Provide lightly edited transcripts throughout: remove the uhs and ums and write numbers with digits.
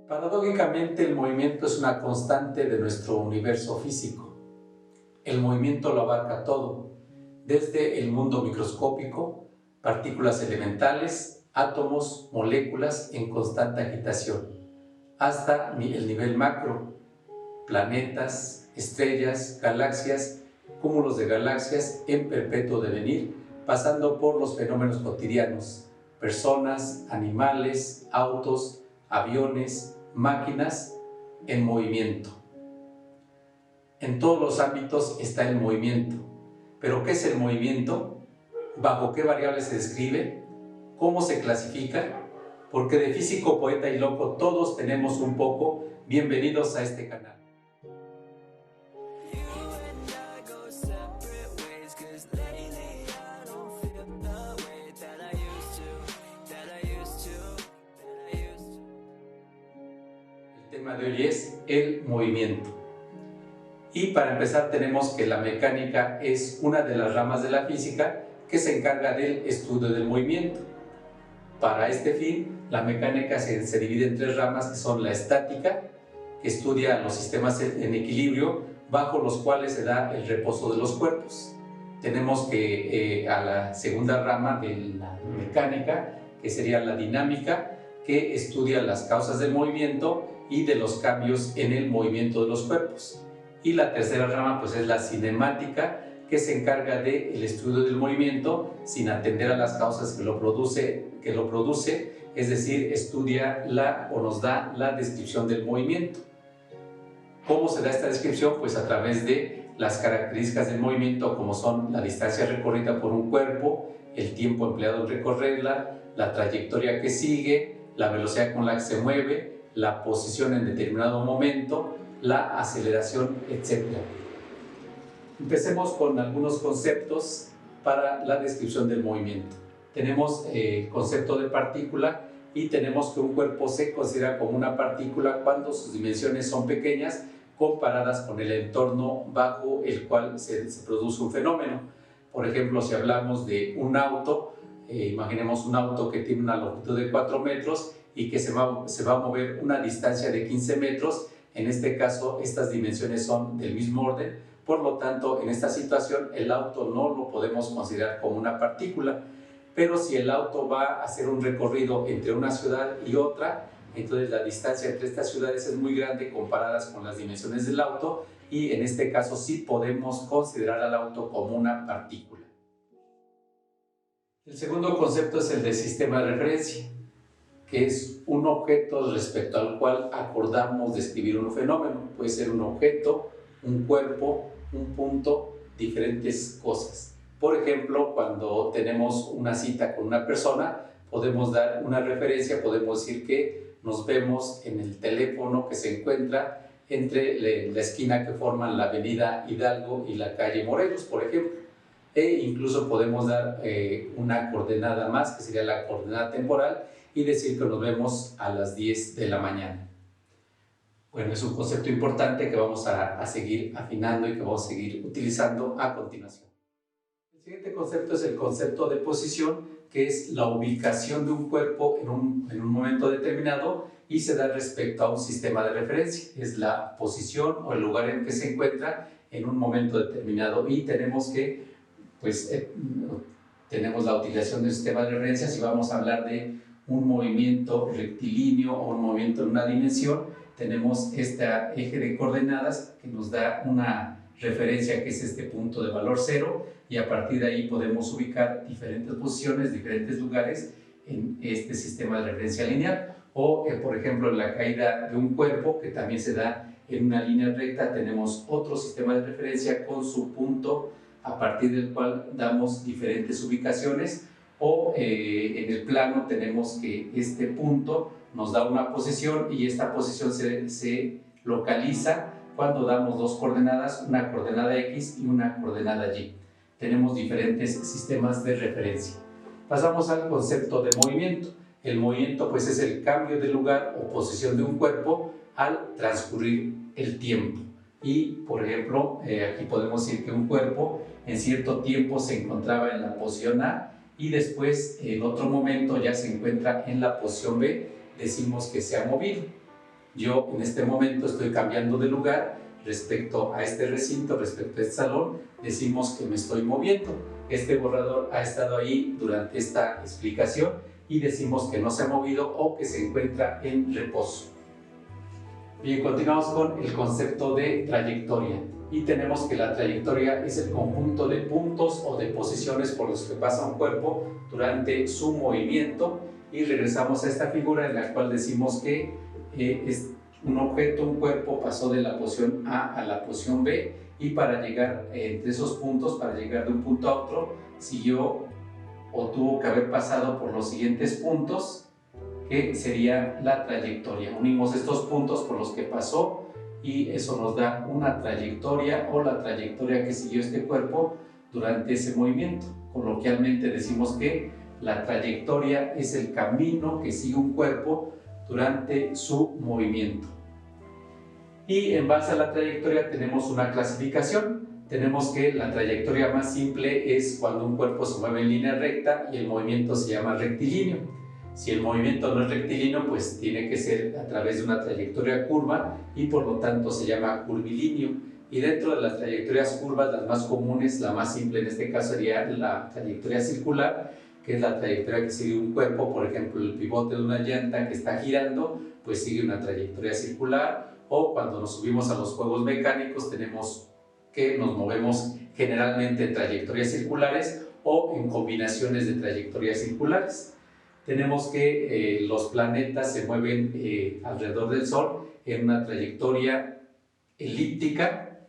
Paradójicamente, el movimiento es una constante de nuestro universo físico. El movimiento lo abarca todo, desde el mundo microscópico, partículas elementales, átomos, moléculas en constante agitación, hasta el nivel macro, planetas, estrellas, galaxias, cúmulos de galaxias en perpetuo devenir, pasando por los fenómenos cotidianos, personas, animales, autos, aviones, máquinas en movimiento. En todos los ámbitos está el movimiento. ¿Pero qué es el movimiento? ¿Bajo qué variables se describe? ¿Cómo se clasifica? Porque de físico, poeta y loco todos tenemos un poco. Bienvenidos a este canal. El tema de hoy es el movimiento. Y para empezar tenemos que la mecánica es una de las ramas de la física que se encarga del estudio del movimiento. Para este fin, la mecánica se divide en tres ramas que son la estática, que estudia los sistemas en equilibrio bajo los cuales se da el reposo de los cuerpos. Tenemos que a la segunda rama de la mecánica, que sería la dinámica, que estudia las causas del movimiento y de los cambios en el movimiento de los cuerpos. Y la tercera rama pues es la cinemática, que se encarga del estudio del movimiento sin atender a las causas que lo produce, es decir, estudia o nos da la descripción del movimiento. ¿Cómo se da esta descripción? Pues a través de las características del movimiento, como son la distancia recorrida por un cuerpo, el tiempo empleado en recorrerla, la trayectoria que sigue, la velocidad con la que se mueve, la posición en determinado momento, la aceleración, etc. Empecemos con algunos conceptos para la descripción del movimiento. Tenemos el concepto de partícula y tenemos que un cuerpo se considera como una partícula cuando sus dimensiones son pequeñas comparadas con el entorno bajo el cual se produce un fenómeno. Por ejemplo, si hablamos de un auto, imaginemos un auto que tiene una longitud de 4 metros y que se va a mover una distancia de 15 metros. En este caso, estas dimensiones son del mismo orden, por lo tanto, en esta situación, el auto no lo podemos considerar como una partícula, pero si el auto va a hacer un recorrido entre una ciudad y otra, entonces la distancia entre estas ciudades es muy grande comparadas con las dimensiones del auto, y en este caso sí podemos considerar al auto como una partícula. El segundo concepto es el de sistema de referencia, que es un objeto respecto al cual acordamos describir un fenómeno. Puede ser un objeto, un cuerpo, un punto, diferentes cosas. Por ejemplo, cuando tenemos una cita con una persona, podemos dar una referencia, podemos decir que nos vemos en el teléfono que se encuentra entre la esquina que forman la avenida Hidalgo y la calle Morelos, por ejemplo. E incluso podemos dar una coordenada más, que sería la coordenada temporal, y decir que nos vemos a las 10 de la mañana. Bueno, es un concepto importante que vamos a seguir afinando y que vamos a seguir utilizando a continuación. El siguiente concepto es el concepto de posición, que es la ubicación de un cuerpo en un momento determinado y se da respecto a un sistema de referencia. Es la posición o el lugar en que se encuentra en un momento determinado, y tenemos que, tenemos la utilización del sistema de referencia si vamos a hablar de un movimiento rectilíneo o un movimiento en una dimensión. Tenemos este eje de coordenadas que nos da una referencia, que es este punto de valor 0, y a partir de ahí podemos ubicar diferentes posiciones, diferentes lugares en este sistema de referencia lineal. O, por ejemplo, en la caída de un cuerpo, que también se da en una línea recta, tenemos otro sistema de referencia con su punto, a partir del cual damos diferentes ubicaciones. O en el plano tenemos que este punto nos da una posición, y esta posición se localiza cuando damos dos coordenadas, una coordenada X y una coordenada Y. Tenemos diferentes sistemas de referencia. Pasamos al concepto de movimiento. El movimiento pues es el cambio de lugar o posición de un cuerpo al transcurrir el tiempo. Y por ejemplo, aquí podemos decir que un cuerpo en cierto tiempo se encontraba en la posición A, y después en otro momento ya se encuentra en la posición B, decimos que se ha movido. Yo en este momento estoy cambiando de lugar respecto a este recinto, respecto a este salón, decimos que me estoy moviendo. Este borrador ha estado ahí durante esta explicación y decimos que no se ha movido o que se encuentra en reposo. Bien, continuamos con el concepto de trayectoria y tenemos que la trayectoria es el conjunto de puntos o de posiciones por los que pasa un cuerpo durante su movimiento, y regresamos a esta figura en la cual decimos que es un objeto, un cuerpo pasó de la posición A a la posición B, y para llegar entre esos puntos, para llegar de un punto a otro, siguió o tuvo que haber pasado por los siguientes puntos, que sería la trayectoria. Unimos estos puntos por los que pasó y eso nos da una trayectoria o la trayectoria que siguió este cuerpo durante ese movimiento. Coloquialmente decimos que la trayectoria es el camino que sigue un cuerpo durante su movimiento. Y en base a la trayectoria tenemos una clasificación. Tenemos que la trayectoria más simple es cuando un cuerpo se mueve en línea recta y el movimiento se llama rectilíneo. Si el movimiento no es rectilíneo, pues tiene que ser a través de una trayectoria curva y por lo tanto se llama curvilíneo. Y dentro de las trayectorias curvas, las más comunes, la más simple en este caso sería la trayectoria circular, que es la trayectoria que sigue un cuerpo. Por ejemplo, el pivote de una llanta que está girando, pues sigue una trayectoria circular. O cuando nos subimos a los juegos mecánicos, tenemos que nos movemos generalmente en trayectorias circulares o en combinaciones de trayectorias circulares. Tenemos que los planetas se mueven alrededor del Sol en una trayectoria elíptica,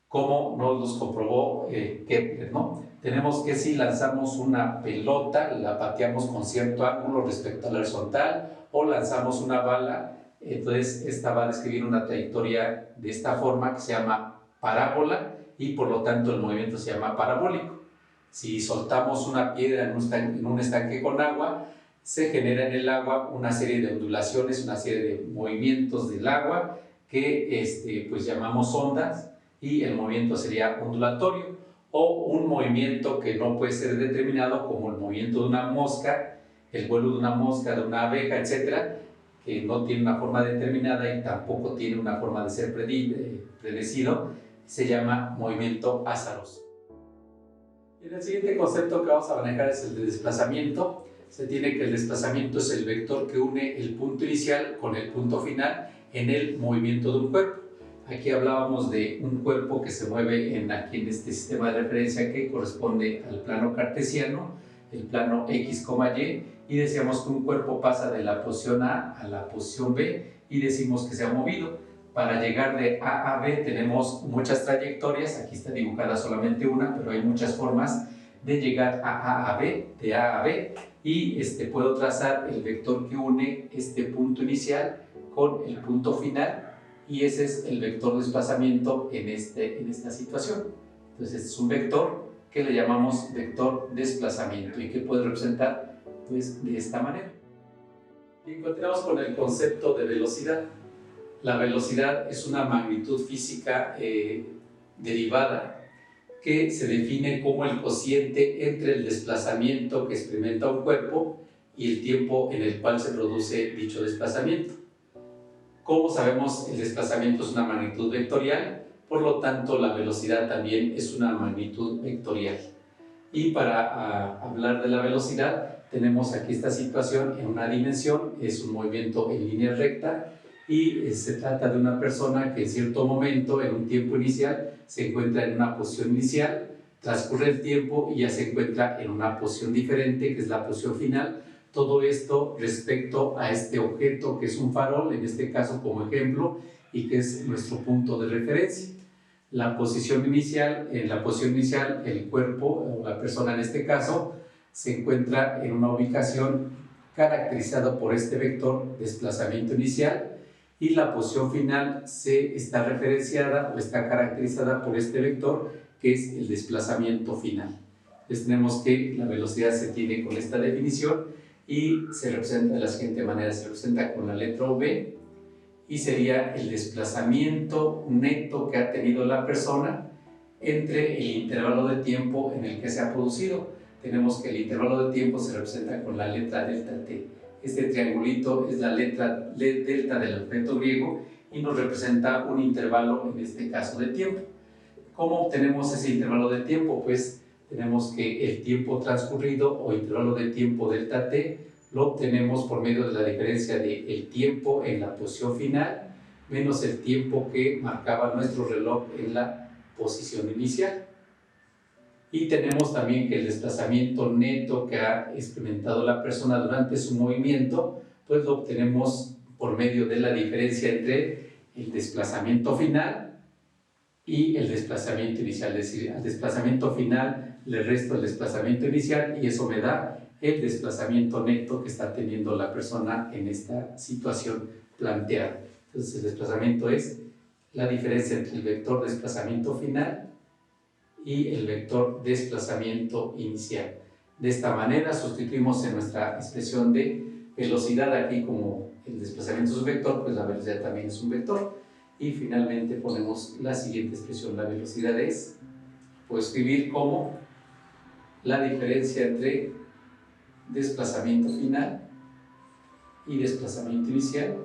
como nos comprobó Kepler, ¿no? Tenemos que si lanzamos una pelota, la pateamos con cierto ángulo respecto a la horizontal, o lanzamos una bala, entonces esta va a describir una trayectoria de esta forma que se llama parábola, y por lo tanto el movimiento se llama parabólico. Si soltamos una piedra en un estanque con agua, se genera en el agua una serie de ondulaciones, una serie de movimientos del agua que pues llamamos ondas, y el movimiento sería ondulatorio. O un movimiento que no puede ser determinado, como el movimiento de una mosca, el vuelo de una mosca, de una abeja, etcétera, que no tiene una forma determinada y tampoco tiene una forma de ser predecido, se llama movimiento azaroso. Y el siguiente concepto que vamos a manejar es el de desplazamiento. Se tiene que el desplazamiento es el vector que une el punto inicial con el punto final en el movimiento de un cuerpo. Aquí hablábamos de un cuerpo que se mueve aquí en este sistema de referencia que corresponde al plano cartesiano, el plano X, Y, y decíamos que un cuerpo pasa de la posición A a la posición B y decimos que se ha movido. Para llegar de A a B tenemos muchas trayectorias, aquí está dibujada solamente una, pero hay muchas formas de llegar a B, de A a B, y puedo trazar el vector que une este punto inicial con el punto final, y ese es el vector de desplazamiento en esta situación. Entonces es un vector que le llamamos vector desplazamiento y que puede representar pues de esta manera. Y continuamos con el concepto de velocidad. La velocidad es una magnitud física derivada que se define como el cociente entre el desplazamiento que experimenta un cuerpo y el tiempo en el cual se produce dicho desplazamiento. Como sabemos, el desplazamiento es una magnitud vectorial, por lo tanto la velocidad también es una magnitud vectorial. Y para hablar de la velocidad, tenemos aquí esta situación en una dimensión, es un movimiento en línea recta, y se trata de una persona que en cierto momento, en un tiempo inicial, se encuentra en una posición inicial, transcurre el tiempo y ya se encuentra en una posición diferente, que es la posición final. Todo esto respecto a este objeto que es un farol, en este caso como ejemplo, y que es nuestro punto de referencia. En la posición inicial, el cuerpo o la persona en este caso se encuentra en una ubicación caracterizada por este vector desplazamiento inicial, y la posición final está referenciada o está caracterizada por este vector que es el desplazamiento final. Entonces tenemos que la velocidad se tiene con esta definición y se representa de la siguiente manera: se representa con la letra V y sería el desplazamiento neto que ha tenido la persona entre el intervalo de tiempo en el que se ha producido. Tenemos que el intervalo de tiempo se representa con la letra delta T Este triangulito es la letra delta del alfabeto griego y nos representa un intervalo, en este caso de tiempo. ¿Cómo obtenemos ese intervalo de tiempo? Pues tenemos que el tiempo transcurrido o intervalo de tiempo delta t lo obtenemos por medio de la diferencia del tiempo en la posición final menos el tiempo que marcaba nuestro reloj en la posición inicial. Y tenemos también que el desplazamiento neto que ha experimentado la persona durante su movimiento, pues lo obtenemos por medio de la diferencia entre el desplazamiento final y el desplazamiento inicial. Es decir, al desplazamiento final le resto el desplazamiento inicial y eso me da el desplazamiento neto que está teniendo la persona en esta situación planteada. Entonces el desplazamiento es la diferencia entre el vector desplazamiento final y el vector desplazamiento inicial. De esta manera sustituimos en nuestra expresión de velocidad aquí como el desplazamiento es un vector, pues la velocidad también es un vector. Y finalmente ponemos la siguiente expresión, la velocidad es, puedo escribir como la diferencia entre desplazamiento final y desplazamiento inicial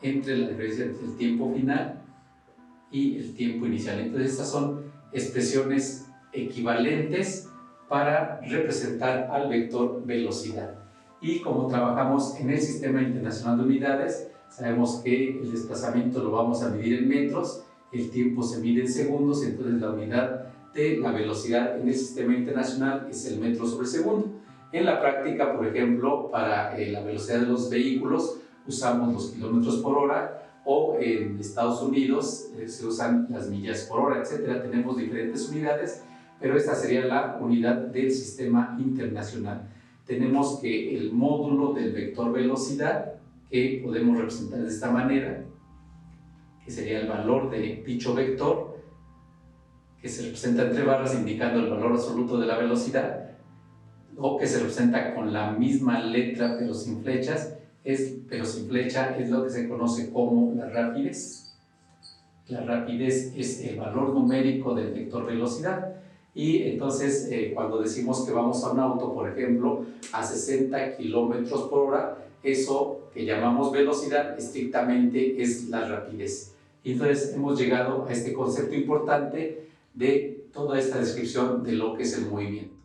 entre la diferencia entre el tiempo final y el tiempo inicial. Entonces estas son expresiones equivalentes para representar al vector velocidad. Y como trabajamos en el Sistema Internacional de Unidades, sabemos que el desplazamiento lo vamos a medir en metros, el tiempo se mide en segundos, entonces la unidad de la velocidad en el Sistema Internacional es el metro sobre segundo. En la práctica, por ejemplo, para la velocidad de los vehículos usamos los kilómetros por hora, o en Estados Unidos se usan las millas por hora, etc. Tenemos diferentes unidades, pero esta sería la unidad del sistema internacional. Tenemos que el módulo del vector velocidad, que podemos representar de esta manera, que sería el valor de dicho vector, que se representa entre barras indicando el valor absoluto de la velocidad, o que se representa con la misma letra pero sin flechas, pero sin flecha es lo que se conoce como la rapidez. La rapidez es el valor numérico del vector velocidad. Y entonces cuando decimos que vamos a un auto, por ejemplo, a 60 kilómetros por hora, eso que llamamos velocidad estrictamente es la rapidez. Y entonces hemos llegado a este concepto importante de toda esta descripción de lo que es el movimiento.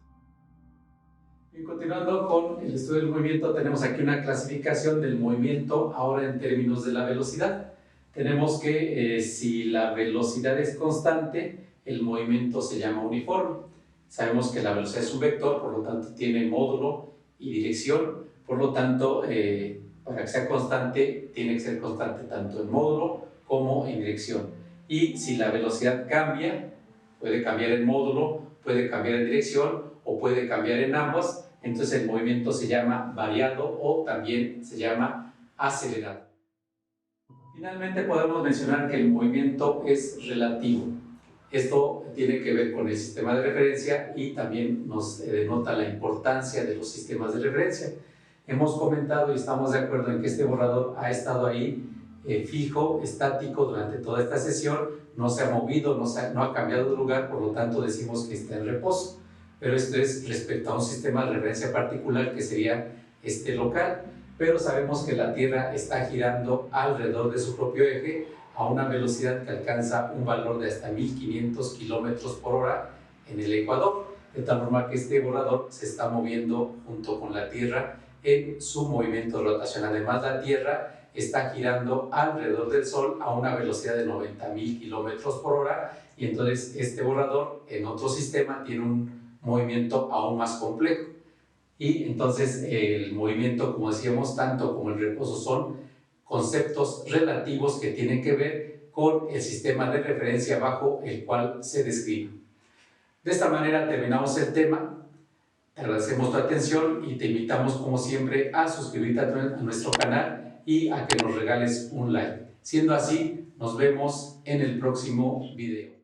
Y continuando con el estudio del movimiento, tenemos aquí una clasificación del movimiento ahora en términos de la velocidad. Tenemos que si la velocidad es constante, el movimiento se llama uniforme. Sabemos que la velocidad es un vector, por lo tanto tiene módulo y dirección, por lo tanto para que sea constante tiene que ser constante tanto en módulo como en dirección. Y si la velocidad cambia, puede cambiar en módulo, puede cambiar en dirección o puede cambiar en ambas, entonces el movimiento se llama variado o también se llama acelerado. Finalmente podemos mencionar que el movimiento es relativo. Esto tiene que ver con el sistema de referencia y también nos denota la importancia de los sistemas de referencia. Hemos comentado y estamos de acuerdo en que este borrador ha estado ahí fijo, estático durante toda esta sesión, no se ha movido, no ha cambiado de lugar, por lo tanto decimos que está en reposo. Pero esto es respecto a un sistema de referencia particular que sería este local. Pero sabemos que la Tierra está girando alrededor de su propio eje a una velocidad que alcanza un valor de hasta 1500 kilómetros por hora en el Ecuador, de tal forma que este borrador se está moviendo junto con la Tierra en su movimiento de rotación. Además, la Tierra está girando alrededor del Sol a una velocidad de 90.000 kilómetros por hora, y entonces este borrador en otro sistema tiene un movimiento aún más complejo. Y entonces el movimiento, como decíamos, tanto como el reposo son conceptos relativos que tienen que ver con el sistema de referencia bajo el cual se describe. De esta manera terminamos el tema. Te agradecemos tu atención y te invitamos, como siempre, a suscribirte a nuestro canal y a que nos regales un like. Siendo así, nos vemos en el próximo video.